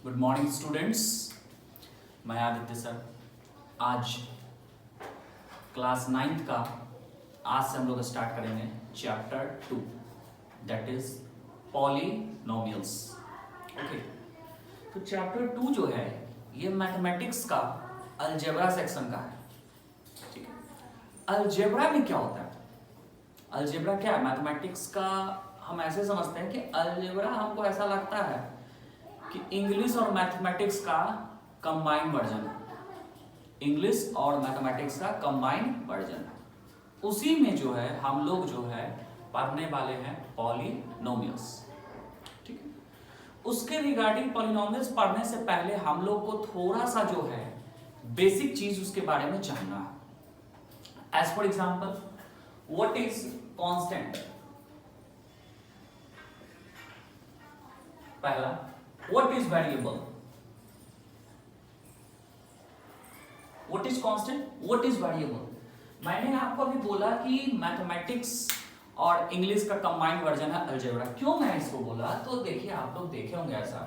Good morning students, मैं Aditya sir. आज class 9th का आज से हम लोग स्टार्ट करेंगे chapter 2 that is polynomials. Okay, तो चैप्टर 2 जो है ये मैथमेटिक्स का अलजेब्रा सेक्शन का है। ठीक है, अलजेब्रा में क्या होता है? अलजेब्रा क्या है? मैथमेटिक्स का हम ऐसे समझते हैं कि अलजेब्रा हमको ऐसा लगता है कि इंग्लिश और मैथमेटिक्स का कंबाइंड वर्जन है। इंग्लिश और मैथमेटिक्स का कंबाइंड वर्जन है। उसी में जो है हम लोग जो है पढ़ने वाले हैं पॉलिनोमियल्स। ठीक है, उसके रिगार्डिंग पॉलिनोमियल्स पढ़ने से पहले हम लोग को थोड़ा सा जो है बेसिक चीज उसके बारे में जानना है। As for example, what is constant? पहला, what is variable? What is constant? What is variable? मैंने आपको अभी बोला कि मैथमेटिक्स और इंग्लिश का कंबाइंड वर्जन है अलजेब्रा। क्यों मैं इसको बोला? तो देखिए, आप लोग देखे होंगे ऐसा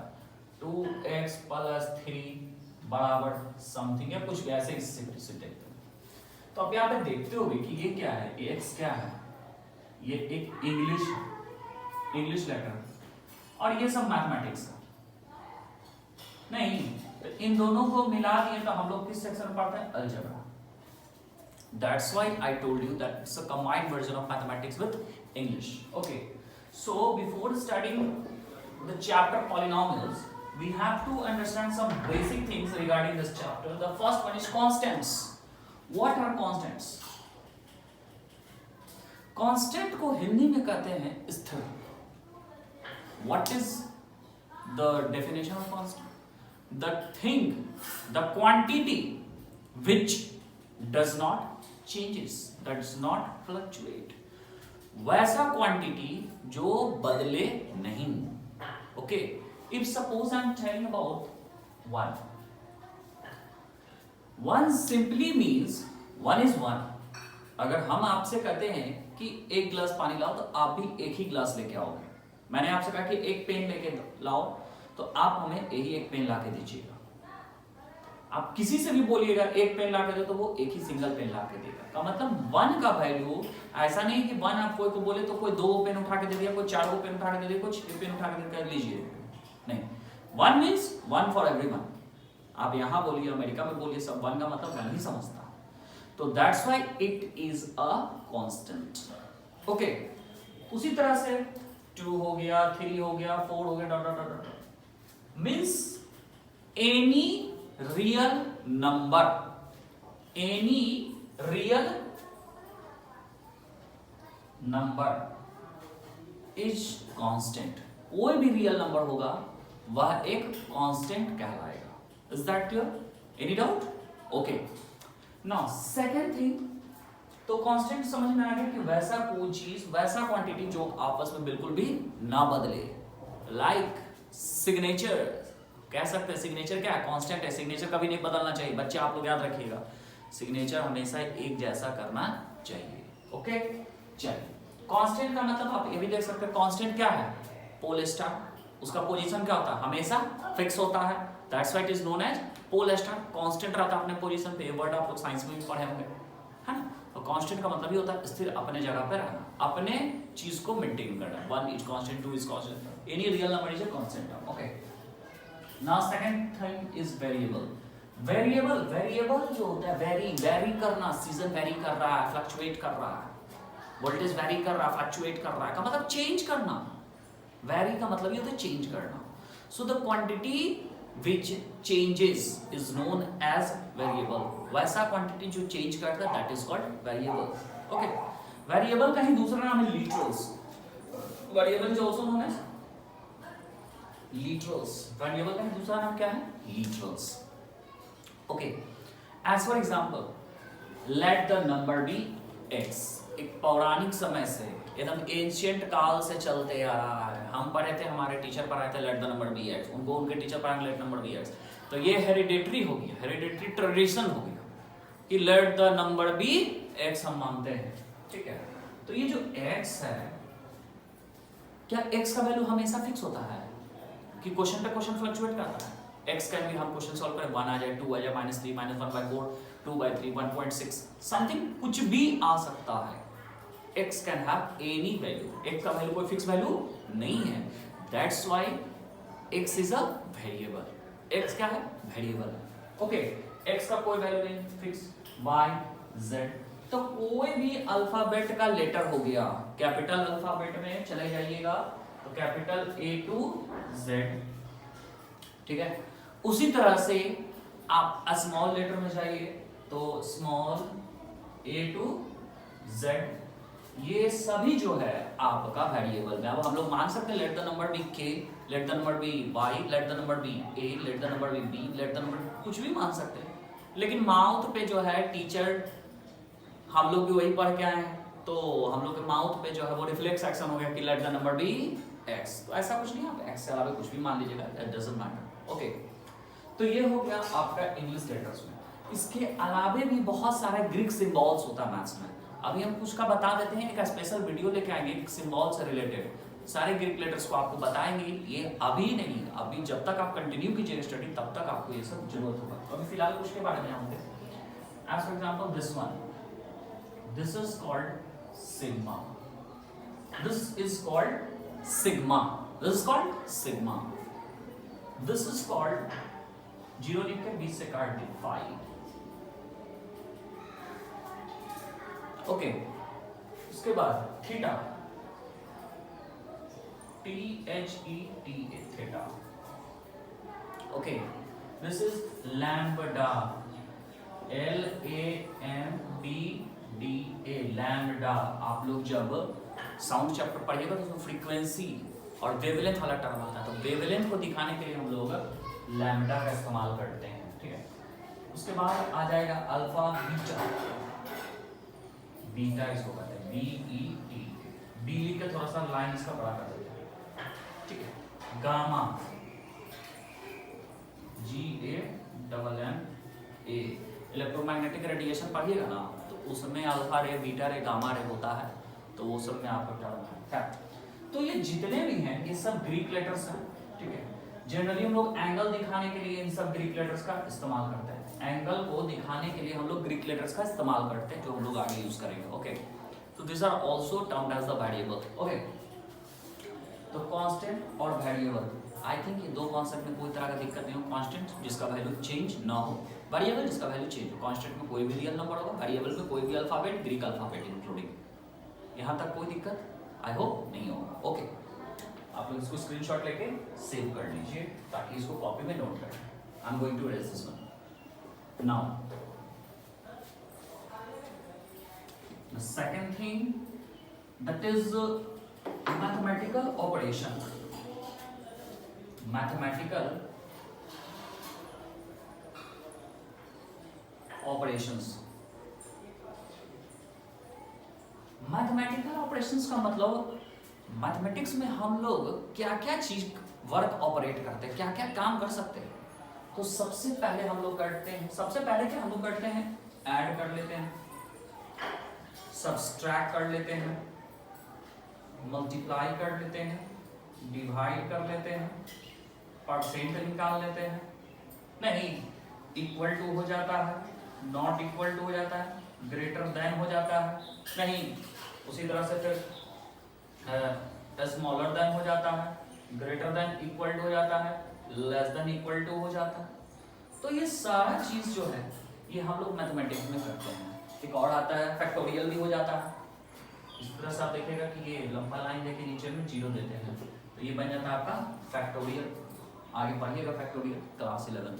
2x + 3 बराबर समथिंग या कुछ वैसे इससे देखते हैं। तो अब यहाँ पे देखते होगे कि ये क्या है, x क्या है, ये एक इंग्लिश लेटर और ये सब मैथमेटिक्स है। नहीं, तो इन दोनों को मिला दिए तो हम लोग किस सेक्शन में पढ़ते हैं? Algebra. That's why I told you that it's a combined version of mathematics with English. Okay, so before studying the chapter polynomials, we have to understand some basic things regarding this chapter. The first one is constants. What are constants? Constant को हिंदी में कहते हैं स्थिर। What is the definition of constant? The thing, the quantity which does not changes, does not fluctuate. वैसा quantity जो बदले नहीं। Okay, if suppose I am telling about 1, 1 simply means 1 is 1। अगर हम आपसे कहते हैं कि एक गिलास पानी लाओ तो आप भी एक ही गिलास लेके आओगे। मैंने आपसे कहा कि एक पेन लेके लाओ तो आप हमें यही एक पेन लाके दीजिएगा। आप किसी से भी बोलिएगा एक पेन लाके दे तो वो एक ही सिंगल पेन लाके देगा। का मतलब 1 का वैल्यू ऐसा नहीं कि 1 आप कोई को बोले तो कोई 2 पेन उठा के दे दिया, कोई 4 पेन उठा के दे दिया, कोई 6 पेन उठा के दे लीजिए। नहीं, 1 मीन्स 1 फॉर एवरीवन। आप यहाँ बोलिए, अमेरिका में बोलिए, सब 1 का मतलब 1 ही समझता। तो that's why it is a constant. Okay, उसी तरह से 2 हो गया, 3 हो गया, 4 हो गया, dot dot dot means any real number is constant। कोई भी रियल नंबर होगा वह एक कांस्टेंट कहलाएगा। Is that clear? Any doubt? Okay, now second thing, तो कांस्टेंट समझ में आ गया कि वैसा कोई चीज, वैसा क्वांटिटी जो आपस में बिल्कुल भी ना बदले। लाइक सिग्नेचर कह सकते हैं। सिग्नेचर क्या है? कांस्टेंट है। सिग्नेचर कभी नहीं बदलना चाहिए। बच्चे आप लोग याद रखिएगा, सिग्नेचर हमेशा एक जैसा करना चाहिए। ओके, चलिए, कांस्टेंट का मतलब आप ये भी देख सकते हैं। कांस्टेंट क्या है? Pole star. उसका पोजीशन क्या होता है? हमेशा फिक्स होता है। That's why it is known as pole star. Constant रहता है अपने पोजीशन पे। ये वर्ड आप लोग साइंस में भी पढ़े होंगे, है ना? तो कांस्टेंट का मतलब ये होता है स्थिर, अपने जगह पे रहना, अपने चीज को मेंटेन करना। 1 is constant, 2 is constant, any real number is a constant. Okay, now second thing is variable. Variable जो होता है, वेरी करना, सीजन वेरी कर रहा है, फ्लक्चुएट कर रहा है, वोल्टेज वेरी कर रहा है, फ्लक्चुएट कर रहा है, का मतलब चेंज करना। वेरी का मतलब ये होता है चेंज करना। So the quantity which changes is known as variable। वैसा क्वांटिटी जो चेंज करता है that is called variable। okay, variable का ही दूसरा नाम है literals। variable is also known as literals। variable का ही दूसरा नाम क्या है? literals। okay, as for example, let the number be x। एक पौराणिक समय से, एकदम एंशिएंट काल से चलते आ रहा है। हम पढ़े थे, हमारे टीचर पढ़ाए थे let the number be x, उनको उनके टीचर पढ़ाएंगे लेट नंबर बी एक्स। तो ये हेरिडेटरी हो गया, हेरिडेटरी ट्रेडिशन हो गया कि let the number be x हम मानते हैं। ठीक है, तो ये जो एक्स है, क्या x का वैल्यू हमेशा फिक्स होता है कि क्वेश्चन पे क्वेश्चन फ्लक्चुएट करता है? एक्स का भी हम क्वेश्चन सॉल्व करें 1 आ जाए, 2 आ जाए, -3 -1/4, 2/3, 1.6, समथिंग कुछ भी आ सकता है। x can have any value, x का वैल्यू कोई फिक्स वैल्यू नहीं है, that's why x is a variable. x क्या है? वेरिएबल। ओके, x का कोई वैल्यू नहीं फिक्स, y z, तो कोई भी अल्फाबेट का लेटर हो गया, कैपिटल अल्फाबेट में चले जाइएगा तो कैपिटल A to Z, ठीक है। उसी तरह से आप स्मॉल लेटर में जाइए तो स्मॉल a to z, ये सभी जो है आपका वेरिएबल में। अब हम लोग मान सकते हैं let the number be k, let the number be y, let the number be a, let the number be b, let the number कुछ भी मान सकते हैं, लेकिन माउथ पे जो है टीचर, हम लोग भी वही पढ़ के आए हैं, तो हम लोग के माउथ पे जो है वो रिफ्लेक्स एक्शन हो गया कि let the number be x, तो ऐसा कुछ नहीं, आप x के अलावा कुछ भी मान लीजिएगा, दैट डजंट मैटर। ओके, तो ये हो गया आपका इंग्लिश लेटर्स में। इसके अलावे भी बहुत सारे ग्रीक सिंबल्स होता है मैथ्स में, अभी हम कुछ का बता देते हैं, एक स्पेशल वीडियो लेके आएंगे सिंबल से रिलेटेड, सारे ग्रीक लेटर्स को आपको बताएंगे, ये अभी नहीं, अभी जब तक आप कंटिन्यू कीजिएगा स्टडी तब तक आपको ये सब जरूरत होगा। तो अभी फिलहाल कुछ के बारे में जानते हैं। As for example this one, this is called sigma, this is called sigma, this is called sigma, this is called, zero लिख के 20 से काट दी 5। ओके, उसके बाद theta, THETA, theta. Okay, this is lambda, LAMBDA, lambda. आप लोग जब sound chapter पढ़िएगा तो फ्रीक्वेंसी और वेवलेंथ वाला टर्म आता है, तो वेवलेंथ को दिखाने के लिए हम लोग लैम्बडा का इस्तेमाल करते हैं, ठीक है। उसके बाद आ जाएगा अल्फा बीटा, बीटा इसको कहते हैं BET, बी लिख के थोड़ा सा लाइन इसका बड़ा कर देते हैं, ठीक है। गामा, GAMMA, इलेक्ट्रोमैग्नेटिक रेडिएशन पढ़िएगा ना तो उसमें अल्फा रे, बीटा रे, गामा रे होता है, तो वो सब में आपका टर्म है। तो ये जितने भी हैं ये सब ग्रीक लेटर्स हैं, ठीक है। जनरली हम लोग एंगल दिखाने के लिए इन सब ग्रीक लेटर्स का इस्तेमाल करते हैं, एंगल को दिखाने के लिए हम लोग ग्रीक लेटर्स का इस्तेमाल करते हैं, जो हम लोग आगे यूज करेंगे। ओके, तो this are also termed as the variable. Okay, तो कांस्टेंट और वेरिएबल, आई थिंक ये दो कॉन्सेप्ट में कोई तरह का दिक्कत नहीं हो। कांस्टेंट जिसका वैल्यू चेंज ना हो, वेरिएबल जिसका वैल्यू चेंज हो। कांस्टेंट में कोई भी रियल नंबर होगा, वेरिएबल में कोई भी अल्फाबेट, ग्रीक अल्फाबेट इंक्लूडिंग, यहाँ तक कोई दिक्कत आई होप नहीं होगा। ओके, आप लोग इसको स्क्रीनशॉट लेके सेव कर लीजिए ताकि इसको कॉपी में नोट करें। I am going to erase this one now. The second thing that is mathematical operation, mathematical operations. Mathematical operations का मतलब मैथमेटिक्स में हम लोग क्या क्या चीज वर्क ऑपरेट करते हैं, क्या क्या काम कर सकते हैं। तो सबसे पहले हम लोग करते हैं, सबसे पहले क्या हम लोग करते हैं, ऐड कर लेते हैं, सब्सट्रैक्ट कर लेते हैं, मल्टीप्लाई कर लेते हैं, डिवाइड कर लेते हैं, परसेंट निकाल लेते हैं, नहीं इक्वल टू हो जाता है, नॉट इक्वल टू हो जाता है, ग्रेटर देन हो जाता है, नहीं उसी तरह से फिर स्मॉलर देन हो जाता है, ग्रेटर देन इक्वल टू हो जाता है, लेस देन इक्वल टू हो जाता है। तो ये सारा चीज जो है ये हम लोग मैथमेटिक्स में करते हैं। एक और आता है फैक्टोरियल भी हो जाता है। इस तरह से आप देखेगा कि ये लंबा लाइन देके नीचे में जीरो देते हैं, तो ये बन जाता है आपका फैक्टोरियल। आगे पढ़िएगा फैक्टोरियल क्लास 11।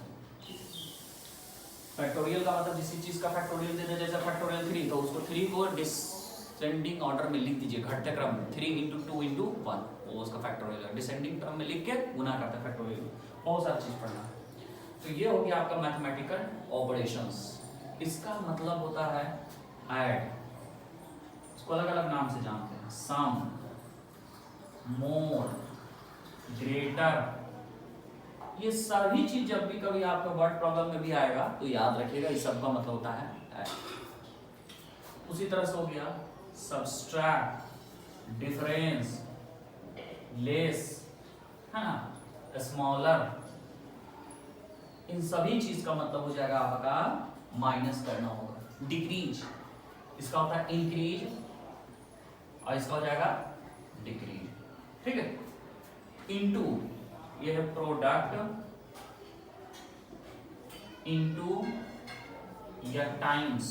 फैक्टोरियल का मतलब जिस चीज का फैक्टोरियल देते हैं, जैसे फैक्टोरियल 3 तो उसको 3 को डिसेंडिंग ऑर्डर में लिख दीजिए, घटते क्रम में 3 × 2 × 1, वो उसका फैक्टोरियल है। डिसेंडिंग क्रम में लिख के गुना करता है फैक्टोरियल, बहुत सारी चीज पढ़ना है। तो ये हो गया आपका मैथमेटिकल ऑपरेशंस। इसका मतलब होता है ऐड, इसको अलग अलग नाम से जानते हैं, सम, मोर, ग्रेटर, ये सभी चीज जब भी कभी आपका वर्ड प्रॉब्लम में भी आएगा तो याद रखिएगा इस सब का मतलब होता है ऐड। उसी तरह से हो गया सब्सट्रैक्ट, डिफरेंस, लेस, है ना, स्मॉलर, इन सभी चीज का मतलब हो जाएगा आपका माइनस करना होगा। डिक्रीज इसका होता है इंक्रीज और इसका हो जाएगा डिक्रीज, ठीक है। इनटू ये है प्रोडक्ट इनटू या टाइम्स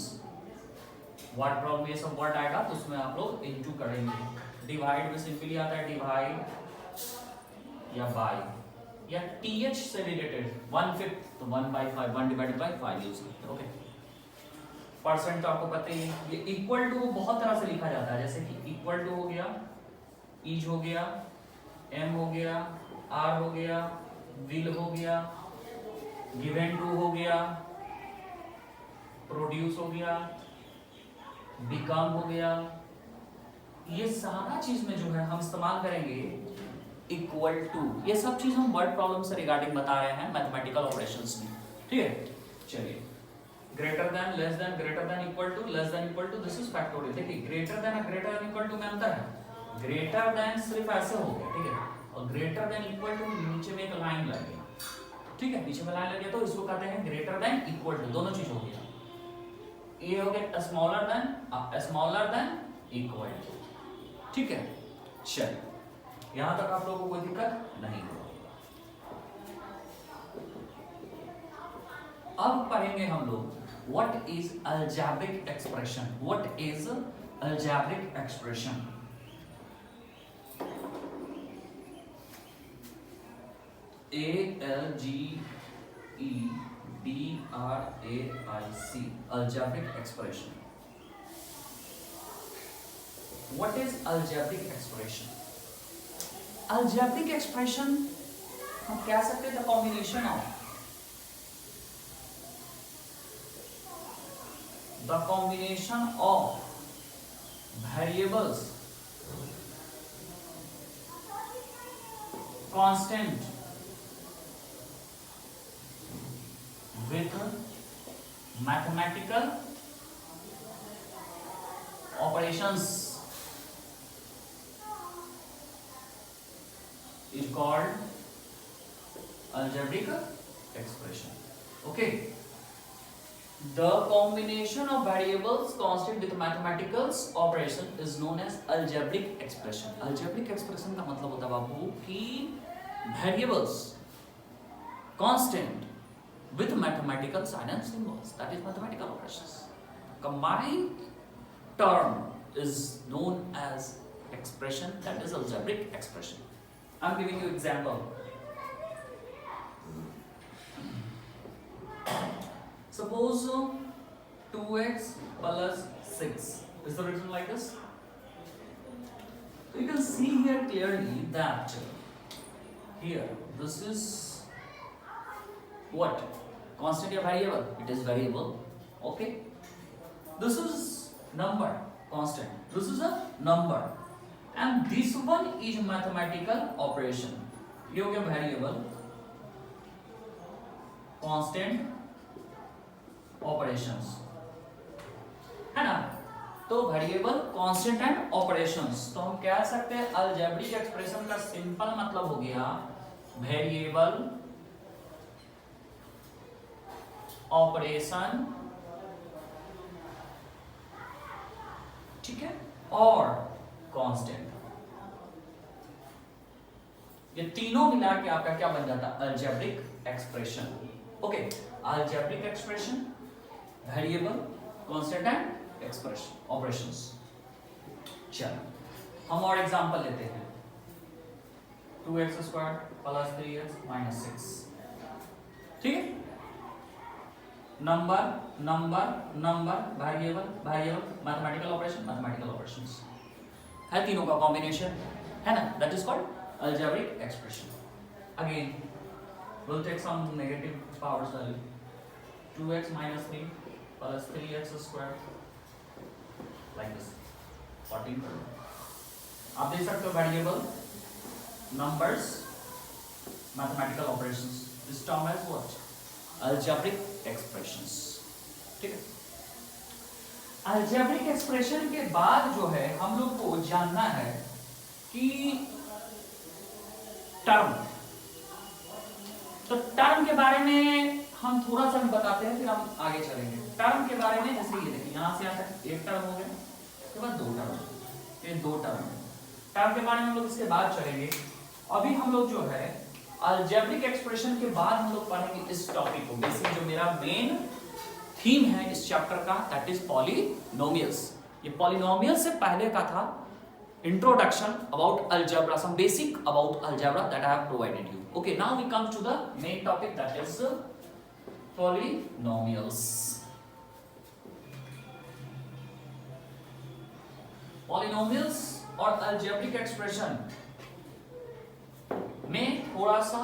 वर्ड प्रॉब्लम ये सब वर्ड आएगा तो उसमें आप लोग इनटू करेंगे। डिवाइड में सिंपली आता है डिवाइड या बाय या टीएच से रिलेटेड 1/5 तो 1/5 1 डिवाइडेड बाय 5 यूज करते हैं। ओके, परसेंट तो आपको पता ही है। ये इक्वल टू बहुत तरह से लिखा जाता है, जैसे कि इक्वल टू हो गया, इज हो गया, एम हो गया, आर हो गया, विल हो गया, गिवन टू हो गया, प्रोड्यूस हो गया, बिकम हो गया। ये सारा चीज में जो है हम इस्तेमाल करेंगे इक्वल टू। ये सब चीज हम वर्ड प्रॉब्लम से रिगार्डिंग बता रहे हैं मैथमेटिकल ऑपरेशंस में, ठीक है। चलिए, greater than, less than, greater than, equal to, less than, equal to, this is factorial. देखिए ग्रेटर देन और ग्रेटर देन इक्वल टू में अंतर है। ग्रेटर देन सिर्फ ऐसे हो गया, ठीक है, और ग्रेटर देन इक्वल टू नीचे में एक लाइन लग गया, ठीक है, नीचे में लाइन लग गया तो इसको कहते हैं ग्रेटर देन इक्वल टू। दोनों चीज हो गया, ये हो गया स्मॉलर देन इक्वल टू, ठीक है। चलिए, यहां तक आप लोगों को कोई दिक्कत नहीं होगी। अब पढ़ेंगे हम लोग what is algebraic expression. What is algebraic expression? ALGEBRAIC algebraic expression. What is algebraic expression? Algebraic expression हम कह सकते हैं the combination of variables, constant with mathematical operations is called algebraic expression. Okay, the combination of variables constant with mathematical operation is known as algebraic expression. algebraic expression का मतलब होता है बाबू कि variables constant with mathematical sign and symbols, that is mathematical operations. Combined term is known as expression, that is algebraic expression. I'm giving you example. Suppose 2x plus 6 is the written like this. You can see here clearly that here this is what? Constant or variable? It is variable. Okay. This is number, constant. This is a number. And this one is mathematical operation. ये हो गया variable, constant, operations, है ना। तो variable, constant and operations, तो हम कह सकते हैं अलजेब्रिक एक्सप्रेशन का सिंपल मतलब हो गया वेरिएबल, ऑपरेशन, ठीक है, और कांस्टेंट। ये तीनों मिला के आपका क्या बन जाता है? Algebraic expression. Okay, algebraic expression, variable, constant and expression operations. चलो हम और एग्जांपल लेते हैं। 2x² प्लस 3x माइनस 6, ठीक है। Number number number, variable variable, mathematical operation mathematical operations, है तीनों का कॉम्बिनेशन, है ना। That is called algebraic expression. Again we'll take some negative powers value. 2x minus 3 plus 3x square like this 14 करोगे। आप देख सकते हो variable, numbers, mathematical operations, this term as what? Algebraic expressions, ठीक है। अलजेब्रिक एक्सप्रेशन के बाद जो है हम लोग को जानना है कि टर्म, तो टर्म के बारे में हम थोड़ा सा भी बताते हैं फिर हम आगे चलेंगे। टर्म के बारे में जैसे ये देखिए यहाँ से यहाँ तक एक टर्म हो गया, उसके बाद दो टर्म, फिर दो टर्म। टर्म के बारे में हम लोग इसके बाद चलेंगे। अभी हम लोग जो है अलजेब्रिक एक्सप्रेशन के बाद हम लोग पढ़ेंगे इस टॉपिक को। बेसिक जो मेरा मेन थीम है इस चैप्टर का, दैट इज पॉलिनोमियल्स। ये पॉलिनोमियल से पहले का था introduction about algebra, some basic about algebra that I have provided you. Okay, now we come to the main topic, that is polynomials. Polynomials और algebraic expression में थोड़ा सा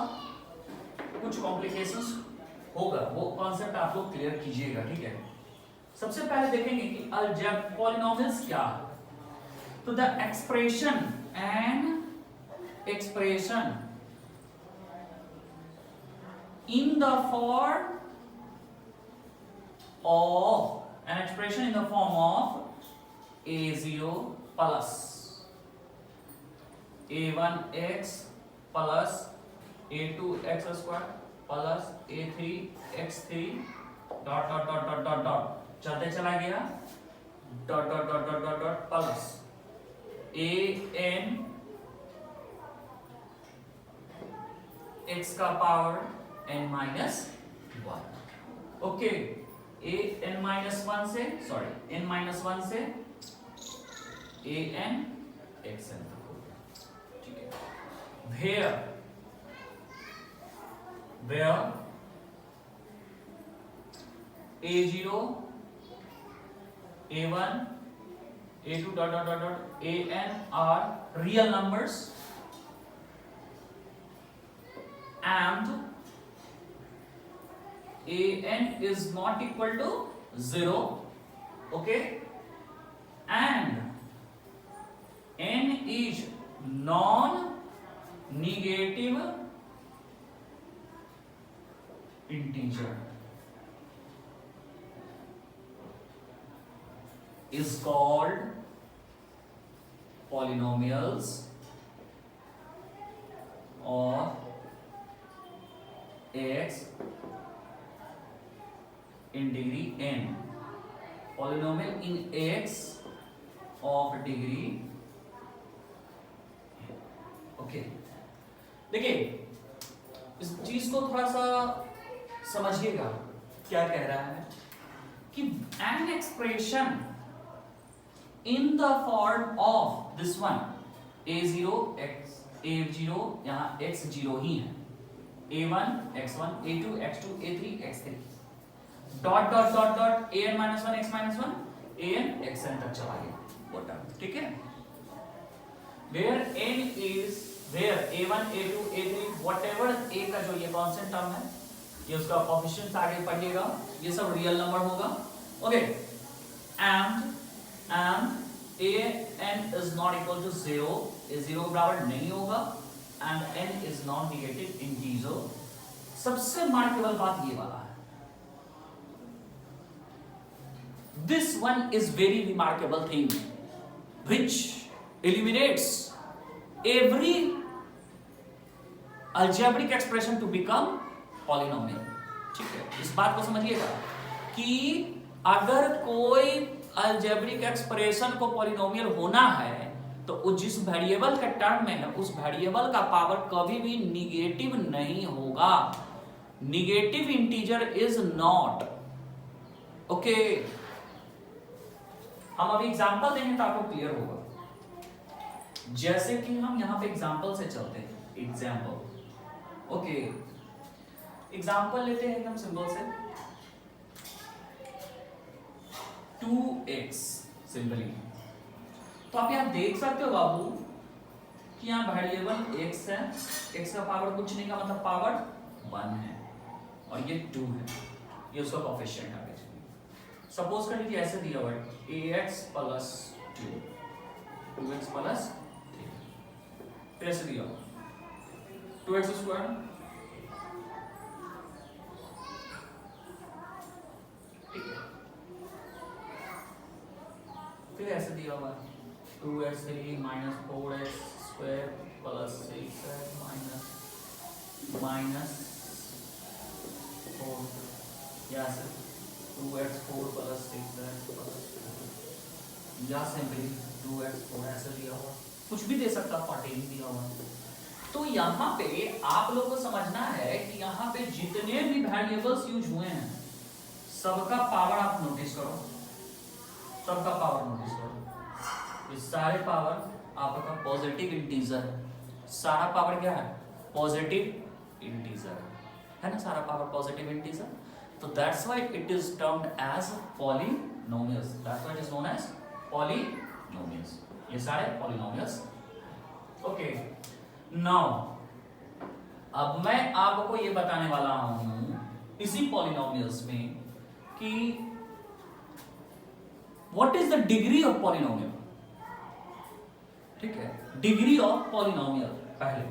कुछ complications होगा, वो concept आप लोग clear कीजिएगा, ठीक है। सबसे पहले देखेंगे कि polynomials क्या है। तो the expression in the form of a0 plus a1x plus a2x square plus a3x3 dot चलते चला गया डॉट प्लस an x का power n minus 1। Okay, n minus 1 से सॉरी n माइनस 1 से an xn तक हो गया, ठीक है। where a0 a1 a2 an are real numbers and an is not equal to 0, okay, and n is non-negative integer is called polynomials or x in degree n, polynomial in x of degree, okay. देखिए इस चीज को थोड़ा सा समझिएगा, क्या कह रहा है कि an expression in the form of this one a0 x a0 यहाँ x0 ही है, a1 x1 a2 x2 a3 x3 dot dot dot dot an minus 1 x minus 1 an xn तक चला गया वो टर्म, ठीक है। where n is where a1 a2 a3 whatever a का जो ये कांस्टेंट टर्म है, ये उसका कोएफिशिएंट आगे पढ़िएगा, ये सब रियल नंबर होगा, okay. and an is not equal to 0, ये 0 के बराबर नहीं होगा, and n is non-negative integer। सबसे मार्केबल बात ये वाला है, this one is very remarkable thing which eliminates every algebraic expression to become polynomial, ठीक है। इस बात को समझिएगा कि अगर कोई अलजेब्रिक एक्सप्रेशन को पॉलिनोमियल होना है तो जिस वेरिएबल का टर्म में है उस वेरिएबल का पावर कभी भी निगेटिव नहीं होगा, negative integer is not, okay. हम अभी एग्जांपल देंगे तो आपको क्लियर होगा। जैसे कि हम यहां पे एग्जांपल से चलते हैं, एग्जांपल, ओके। एग्जांपल लेते हैं एकदम सिंपल से 2x सिंपली। तो आप यहां देख सकते हो बाबू कि यहां वेरिएबल x है, x का पावर कुछ नहीं का मतलब पावर 1 है और ये 2 है, ये उसका कोएफिशिएंट है। सपोज कर लीजिए ऐसे दिया हुआ है ax प्लस 2 2x प्लस 3, फिर ऐसे दिया 2x स्क्वायर, ठीक है। फिर ऐसे दिया हुआ 2x3 minus 4x square plus 6x minus 4 या सिर्फ 2x4 प्लस 6x प्लस या सिंपली 2x4 ऐसे दिया हुआ, कुछ भी दे सकता, 14 दिया हुआ। तो यहाँ पे आप लोग को समझना है कि यहाँ पे जितने भी वेरिएबल्स यूज हुए हैं सबका पावर आप नोटिस करो, सबका पावर नोटिस करो। ये सारे पावर आपका पॉजिटिव इंटीजर है, सारा पावर क्या है? पॉजिटिव इंटीजर है ना, सारा पावर पॉजिटिव इंटीजर। तो that's why it is termed as polynomials, that's why it is known as polynomials, ये सारे पॉलिनोमियल्स। ओके, नाउ अब मैं आपको ये बताने वाला हूं इसी पॉलिनोमियल्स में कि what is the degree of polynomial. ठीक है, डिग्री ऑफ पॉलिनोमियल पहले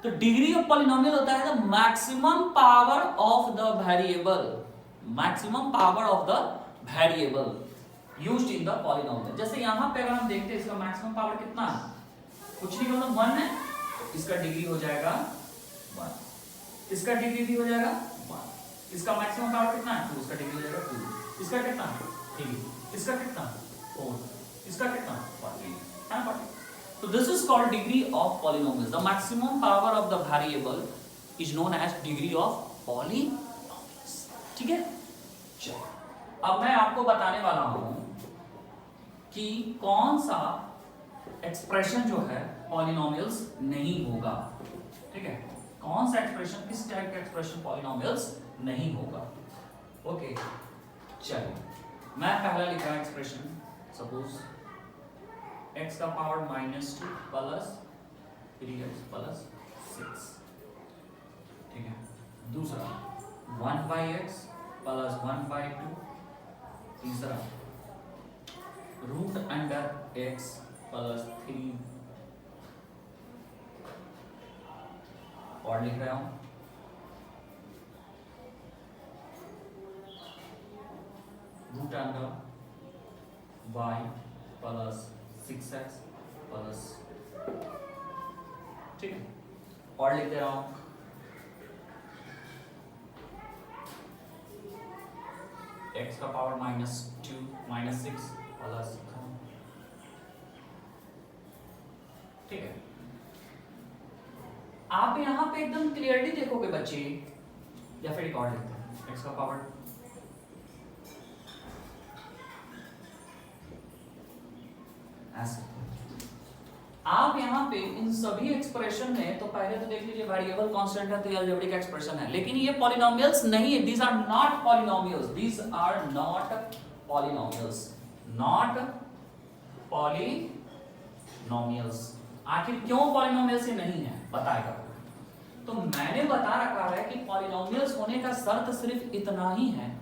तो डिग्री ऑफ पॉलिनोमियल होता है the maximum power of the variable, maximum power of the variable used in the polynomial. जैसे यहां पे अगर हम देखते हैं इसका मैक्सिमम पावर कितना है, कुछ नहीं मतलब 1 है, इसका डिग्री हो जाएगा 1, इसका डिग्री भी हो जाएगा 1, इसका मैक्सिमम पावर कितना है 2, इसका डिग्री हो जाएगा 2, इसका कितना 3, इसका कितना 4, इसका कितना 40 है ना 40। So this is called degree of polynomials. The maximum power of the variable is known as degree of polynomials. ठीक है, चलो अब मैं आपको बताने वाला हूं कि कौन सा एक्सप्रेशन जो है पॉलिनोमियल्स नहीं होगा। ठीक है, कौन सा एक्सप्रेशन, किस टाइप का एक्सप्रेशन पॉलिनोमियल्स नहीं होगा। ओके, चलो मैं पहला लिखा है एक्सप्रेशन, सपोज x का पावर -2 प्लस 3x प्लस 6। ठीक है, दूसरा 1/x प्लस 1/2, तीसरा √x प्लस 3, और लिख रहा हूं √y प्लस 6x प्लस, ठीक है, और लिख दे रहा हूं x का पावर -2 -6 प्लस, ठीक है। आप यहां पे एकदम क्लियरली देखोगे बच्चे, या फिर एक और लिखते हैं x का पावर ऐसे। आप यहाँ पे इन सभी एक्सप्रेशन में तो पहले तो देख लीजिए वेरिएबल कांस्टेंट है तो ये अलजेब्रिक एक्सप्रेशन है, लेकिन ये पॉलिनोमियल्स नहीं है, these are not polynomials, these are not polynomials, not polynomials. आखिर क्यों पॉलिनोमियल्स नहीं है बताएगा। तो मैंने बता रखा है कि पॉलिनोमियल्स होने का शर्त सिर्फ इतना ही है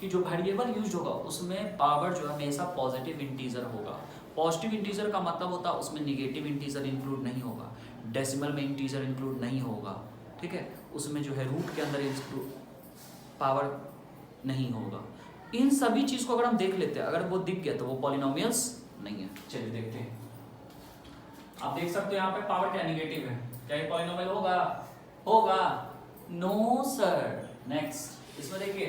कि जो वेरिएबल यूज होगा उसमें पावर जो है हमेशा पॉजिटिव इंटीजर होगा। पॉजिटिव इंटीजर का मतलब होता है उसमें निगेटिव इंटीजर इंक्लूड नहीं होगा, डेसिमल में इंटीजर इंक्लूड नहीं होगा, ठीक है, उसमें जो है रूट के अंदर पावर नहीं होगा। इन सभी चीज को अगर हम देख लेते हैं, अगर वो दिख गया तो वो पॉलिनोमियल्स नहीं है। चलिए देखते हैं, आप देख सकते हो यहाँ पे पावर क्या निगेटिव है, क्या ये पॉलिनोमियल होगा? होगा, नो सर। नेक्स्ट, इसमें देखिए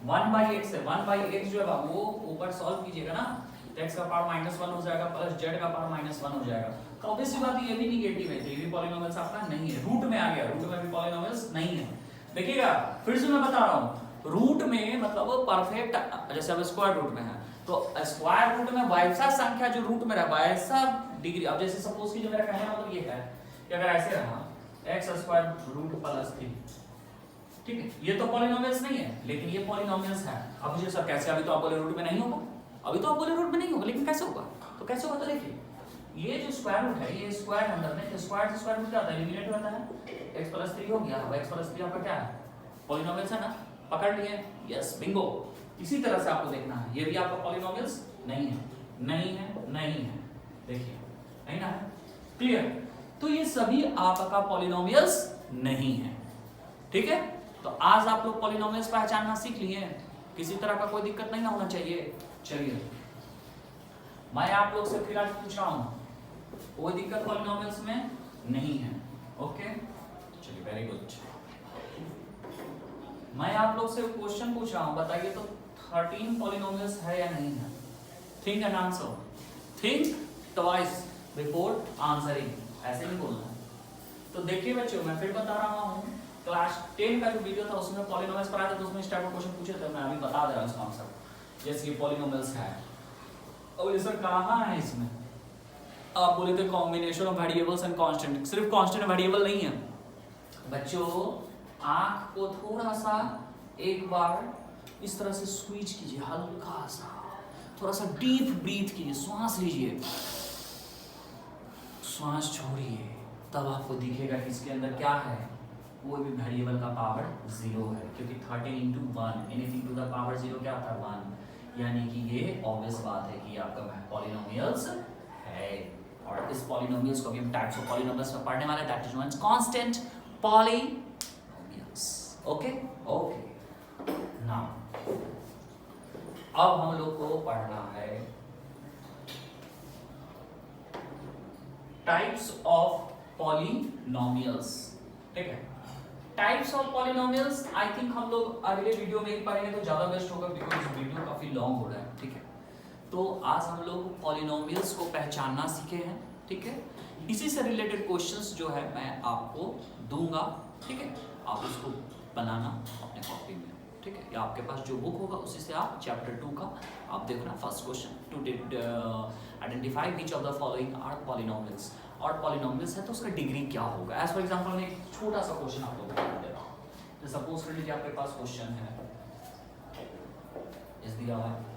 1/x है, 1/x जो है वो ऊपर सॉल्व कीजिएगा ना, x का पावर -1 हो जाएगा प्लस z का पावर -1 हो जाएगा। तो ऑब्वियस सी बात है ये भी निगेटिव है, तो ये भी पॉलिनोमियल्स आपका नहीं है। रूट में आ गया, रूट में भी पॉलिनोमियल्स नहीं है। देखिएगा फिर से मैं बता रहा हूँ, रूट में मतलब परफेक्ट, जैसे अब स्क्वायर रूट में है तो स्क्वायर रूट में वैसा संख्या जो रूट में रहा वैसा डिग्री। अब जैसे सपोज कीजिए मेरा कहने का मतलब ये है कि अगर ऐसे रहा x² √+3, ठीक है, ये तो पॉलिनोमियल्स नहीं है लेकिन ये पॉलिनोमियल्स है। अब मुझे सर कैसे, अभी तो आप बोले रूट में नहीं होगा, अभी तो आप बोले रूट में नहीं होगा, लेकिन कैसे होगा? तो कैसे होगा, तो देखिए ये जो स्क्वायर रूट है ये स्क्वायर अंदर में, स्क्वायर से स्क्वायर रूट क्या होता है, एलिमिनेट होता है, x+3 हो गया। अब x+3 आपका क्या है, पॉलिनोमियल्स है ना, पकड़ लिए, यस बिंगो। इसी तरह से आपको देखना है, ये भी आपका पॉलिनोमियल्स नहीं है, नहीं है, नहीं है, देखिए नहीं ना है, क्लियर। तो ये सभी आपका पॉलिनोमियल्स नहीं है, ठीक है। तो आज आप लोग पॉलिनोमियल्स पहचानना सीख लिए, किसी तरह का कोई दिक्कत नहीं ना होना चाहिए। चलिए मैं आप लोग से फिर आज पूछ रहा हूं, कोई दिक्कत पॉलिनोमियल्स में नहीं है, ओके। चलिए वेरी गुड। मैं आप लोग से क्वेश्चन पूछ रहा हूँ, बताइए तो 13 पॉलिनोमियल्स है या नहीं है? Think and answer, think twice before answering, ऐसे नहीं बोलना है। तो देखिए बच्चों, मैं फिर बता रहा हूँ, क्लास 10 का जो वीडियो था उसमें पॉलिनोमियल्स पढ़ाया था, तो उसमें इस टाइप का क्वेश्चन पूछे थे, मैं अभी बता दे रहा हूँ इसका आंसर। जैसे ये पॉलिनोमियल्स है, और ये सर कहाँ है इसमें? आप बोले थे combination of variables and constant, सिर्फ कांस्टेंट वेरिएबल नहीं है बच्चों। आंख को थोड़ा सा एक बार इस तरह से स्क्वीज कीजिए, हल्का सा, थोड़ा सा डीप ब्रीथ कीजिए, श्वास लीजिए, श्वास छोड़िए, तब आपको दिखेगा कि इसके अंदर क्या है, कोई भी वेरिएबल का पावर 0 है, क्योंकि 13 into 1 anything to the power 0 क्या था 1, यानी कि ये ऑब्वियस बात है कि आपका पॉलिनोमियल्स है। और इस पॉलिनोमियल्स को भी हम टाइप्स ऑफ पॉलिनोमियल्स में पढ़ने वाले हैं, that is known as constant polynomials. Okay okay, now अब हम लोग को पढ़ना है टाइप्स ऑफ पॉलिनोमियल्स, ठीक है। Types of polynomials I think हम लोग अगले वीडियो में ही पढ़ेंगे तो ज्यादा बेस्ट होगा, बिकॉज वीडियो काफी लॉन्ग हो रहा है, ठीक है। तो आज हम लोग पॉलिनोमियल्स को पहचानना सीखे हैं, ठीक है। इसी से रिलेटेड क्वेश्चंस जो है मैं आपको दूंगा, ठीक है। आप उसको बनाना अपने कॉपी में, ठीक है, या आपके पास जो बुक होगा उसी से आप चैप्टर 2 का आप देखना। First question, to identify which of the following are polynomials, और पॉलिनोमियल्स है तो उसका डिग्री क्या होगा। एज फॉर एग्जांपल मैं एक छोटा सा क्वेश्चन आप लोगों को दे रहा हूँ। सपोज कर लीजिए आपके पास क्वेश्चन है, इस दिया हुआ है,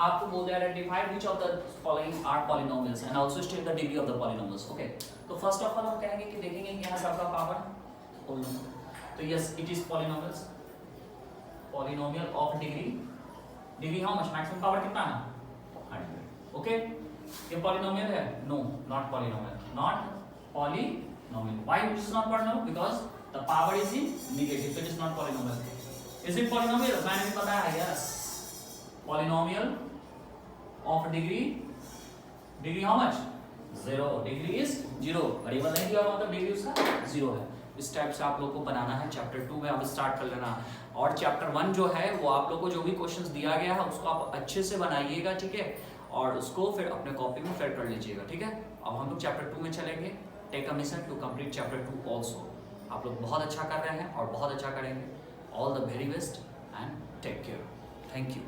आपको बोल दिया identify which of the following are polynomials and also state the degree of the polynomials. Okay, तो फर्स्ट ऑफ ऑल हम कहेंगे कि देखेंगे कि यहाँ सबका पावर पॉलिनोमियल, तो yes it is polynomials, polynomial of degree how much, maximum power कितना है 100। ओके, ये पॉलिनोमियल है? No, not polynomial, not polynomial. Why it is not polynomial? Because the power is in negative, so it is not polynomial। Is it polynomial? मैंने भी बताया, yes, polynomial of degree how much 0, degree is 0, variable नहीं दिया मतलब degree उसका 0 है। इस type से आप लोग को बनाना है। चैप्टर 2 में आप स्टार्ट कर लेना, और चैप्टर 1 जो है वो आप लोग को जो भी क्वेश्चंस दिया गया है उसको आप अच्छे से बनाइएगा, ठीक है, और उसको फिर अपने कॉपी में फिल कर लीजिएगा, ठीक है। अब हम लोग चैप्टर 2 में चलेंगे, take a mission to complete chapter 2 also. आप लोग बहुत अच्छा कर रहे हैं और बहुत अच्छा करेंगे। All the very best and take care, thank you.